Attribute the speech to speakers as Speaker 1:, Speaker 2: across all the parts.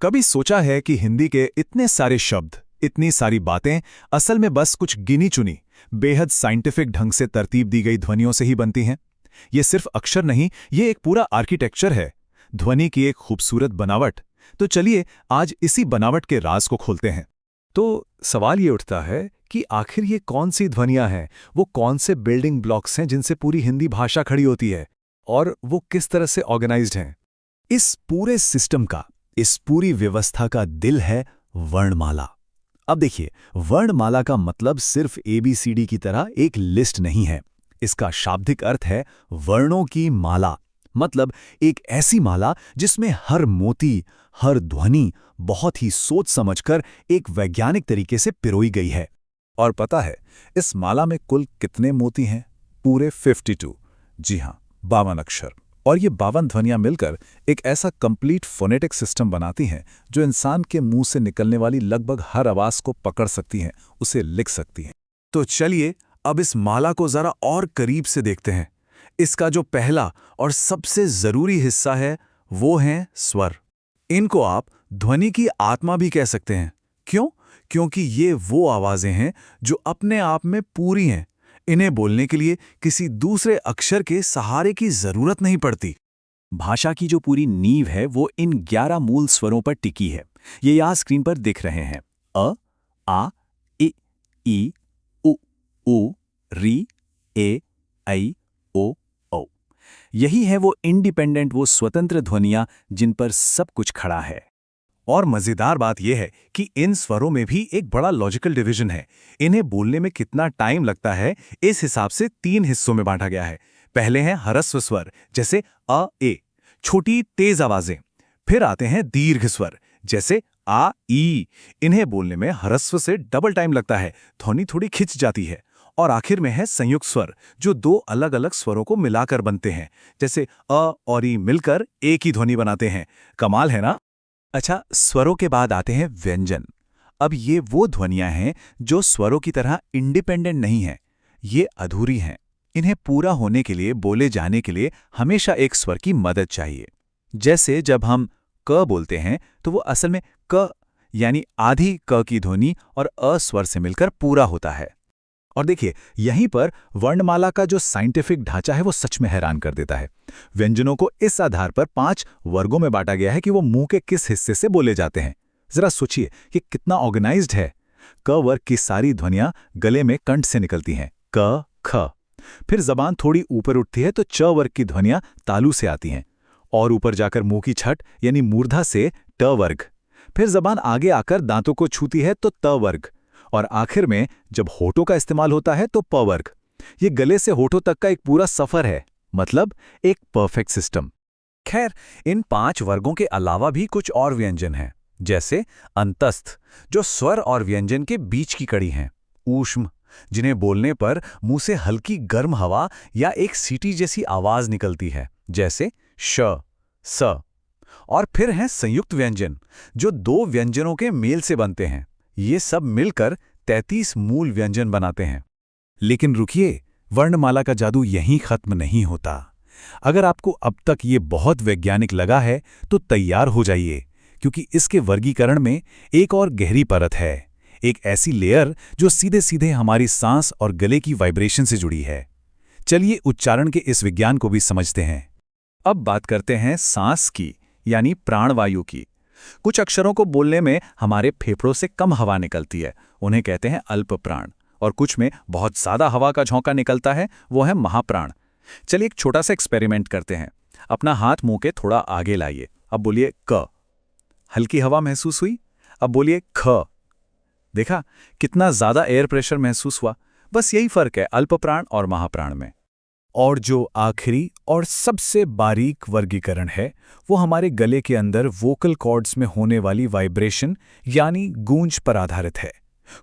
Speaker 1: कभी सोचा है कि हिंदी के इतने सारे शब्द, इतनी सारी बातें असल में बस कुछ गिनी चुनी, बेहद साइंटिफिक ढंग से तरतीब दी गई ध्वनियों से ही बनती हैं? ये सिर्फ अक्षर नहीं, ये एक पूरा आर्किटेक्चर है, ध्वनि की एक खूबसूरत बनावट। तो चलिए आज इसी बनावट के राज को खोलते हैं।
Speaker 2: तो सवाल ये उठता है कि आखिर ये कौन सी ध्वनियाँ हैं, वो कौन से बिल्डिंग ब्लॉक्स हैं जिनसे पूरी हिंदी भाषा खड़ी होती है, और वो किस तरह से ऑर्गेनाइज्ड हैं।
Speaker 1: इस पूरे सिस्टम का, इस पूरी व्यवस्था का दिल है वर्णमाला। अब देखिए, वर्णमाला का मतलब सिर्फ ABCD की तरह एक लिस्ट नहीं है। इसका शाब्दिक अर्थ है वर्णों की माला, मतलब एक ऐसी माला जिसमें हर मोती, हर ध्वनि बहुत ही सोच समझकर एक वैज्ञानिक तरीके से पिरोई गई है। और पता है इस माला में कुल कितने मोती हैं? पूरे 52। जी हाँ, 52 अक्षर। और ये 52 ध्वनियां मिलकर एक ऐसा कंप्लीट फोनेटिक सिस्टम बनाती हैं जो इंसान के मुंह से निकलने वाली लगभग हर आवाज को पकड़ सकती हैं, उसे लिख सकती हैं।
Speaker 2: तो चलिए अब इस माला को जरा और करीब से देखते हैं। इसका जो पहला और सबसे जरूरी हिस्सा है वो हैं स्वर। इनको आप ध्वनि की आत्मा भी कह सकते हैं। क्यों? क्योंकि ये वो आवाजें हैं जो अपने आप में पूरी हैं। इन्हें बोलने के लिए किसी दूसरे अक्षर के सहारे की जरूरत नहीं पड़ती।
Speaker 1: भाषा की जो पूरी नींव है वो इन 11 मूल स्वरों पर टिकी है। ये यहाँ स्क्रीन पर दिख रहे हैं: अ, आ, इ, ई, उ, री, ए, ऐ, ओ, औ। यही है वो इंडिपेंडेंट, वो स्वतंत्र ध्वनियां जिन पर सब कुछ खड़ा है।
Speaker 2: और मजेदार बात यह है कि इन स्वरों में भी एक बड़ा लॉजिकल डिवीजन है। इन्हें बोलने में कितना टाइम लगता है, इस हिसाब से 3 हिस्सों में बांटा गया है। पहले हैं ह्रस्व स्वर, जैसे अ, ए, छोटी तेज आवाजें। फिर आते हैं दीर्घ स्वर, जैसे आ, ई। इन्हें बोलने में ह्रस्व से डबल टाइम लगता है, ध्वनि थोड़ी खिंच जाती है। और आखिर में है संयुक्त स्वर, जो 2 अलग अलग स्वरों को मिलाकर बनते हैं, जैसे अ और ई मिलकर एक ही ध्वनि बनाते हैं। कमाल है ना?
Speaker 1: अच्छा, स्वरों के बाद आते हैं व्यंजन। अब ये वो ध्वनियां हैं जो स्वरों की तरह इंडिपेंडेंट नहीं हैं, ये अधूरी हैं। इन्हें पूरा होने के लिए, बोले जाने के लिए हमेशा एक स्वर की मदद चाहिए। जैसे जब हम क बोलते हैं तो वो असल में क यानी आधी क की ध्वनि और अ स्वर से मिलकर पूरा होता है। और देखिए, यहीं पर वर्णमाला का जो साइंटिफिक ढांचा है वो सच में हैरान कर देता है। व्यंजनों को इस आधार पर 5 वर्गों में बांटा गया है कि वो मुंह के किस हिस्से से बोले जाते हैं। जरा सोचिए कि कितना ऑर्गेनाइज्ड है। क वर्ग की सारी ध्वनियां गले में कंठ से निकलती हैं, क, ख। फिर जबान थोड़ी ऊपर उठती है तो च वर्ग की ध्वनियां तालू से आती हैं, और ऊपर जाकर मुंह की छठ यानी मूर्धा से ट वर्ग। फिर जबान आगे आकर दांतों को छूती है तो त वर्ग, और आखिर में जब होठों का इस्तेमाल होता है तो प वर्ग। ये गले से होठों तक का एक पूरा सफर है, मतलब एक परफेक्ट सिस्टम।
Speaker 2: खैर, इन 5 वर्गों के अलावा भी कुछ और व्यंजन हैं, जैसे अंतस्थ, जो स्वर और व्यंजन के बीच की कड़ी हैं। ऊष्म, जिन्हें बोलने पर मुंह से हल्की गर्म हवा या एक सीटी जैसी आवाज निकलती है, जैसे श, स। और फिर हैं संयुक्त व्यंजन, जो 2 व्यंजनों के मेल से बनते हैं। ये सब मिलकर 33 मूल व्यंजन बनाते हैं।
Speaker 1: लेकिन रुकिए, वर्णमाला का जादू यहीं खत्म नहीं होता। अगर आपको अब तक ये बहुत वैज्ञानिक लगा है तो तैयार हो जाइए, क्योंकि इसके वर्गीकरण में एक और गहरी परत है, एक ऐसी लेयर जो सीधे सीधे हमारी सांस और गले की वाइब्रेशन से जुड़ी है। चलिए उच्चारण के इस विज्ञान को भी समझते हैं। अब बात करते हैं सांस की, यानी प्राणवायु की। कुछ अक्षरों को बोलने में हमारे फेफड़ों से कम हवा निकलती है, उन्हें कहते हैं अल्प प्राण। और कुछ में बहुत ज्यादा हवा का झोंका निकलता है, वो है महाप्राण। चलिए एक छोटा सा एक्सपेरिमेंट करते हैं। अपना हाथ मुंह के थोड़ा आगे लाइए। अब बोलिए क। हल्की हवा महसूस हुई? अब बोलिए ख। देखा कितना ज्यादा एयर प्रेशर महसूस हुआ? बस यही फर्क है अल्प प्राण और महाप्राण में। और जो आखिरी और सबसे बारीक वर्गीकरण है वो हमारे गले के अंदर वोकल कॉर्ड्स में होने वाली वाइब्रेशन यानी गूंज पर आधारित है।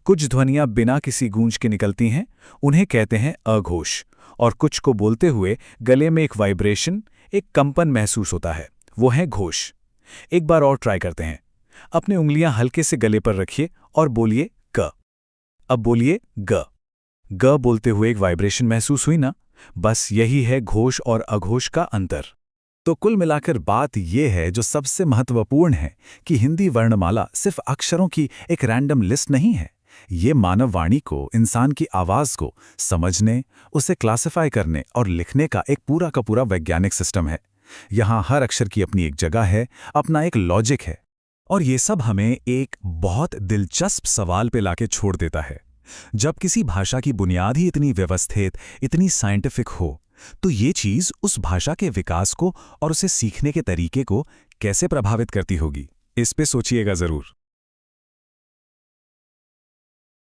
Speaker 1: कुछ ध्वनियां बिना किसी गूंज के निकलती हैं, उन्हें कहते हैं अघोष। और कुछ को बोलते हुए गले में एक वाइब्रेशन, एक कंपन महसूस होता है, वो है घोष। एक बार और ट्राई करते हैं। अपनी उंगलियां हल्के से गले पर रखिए और बोलिए क। अब बोलिए ग। ग बोलते हुए एक वाइब्रेशन महसूस हुई ना? बस यही है घोष और अघोष का अंतर। तो कुल मिलाकर बात यह है जो सबसे महत्वपूर्ण है कि हिंदी वर्णमाला सिर्फ अक्षरों की एक रैंडम लिस्ट नहीं है। ये मानव वाणी को, इंसान की आवाज़ को समझने, उसे क्लासिफाई करने और लिखने का एक पूरा का पूरा वैज्ञानिक सिस्टम है। यहाँ हर अक्षर की अपनी एक जगह है, अपना एक लॉजिक है।
Speaker 3: और ये सब हमें एक बहुत दिलचस्प सवाल पे लाके छोड़ देता है। जब किसी भाषा की बुनियाद ही इतनी व्यवस्थित, इतनी साइंटिफिक हो, तो ये चीज़ उस भाषा के विकास को और उसे सीखने के तरीके को कैसे प्रभावित करती होगी? इस पे सोचिएगा ज़रूर।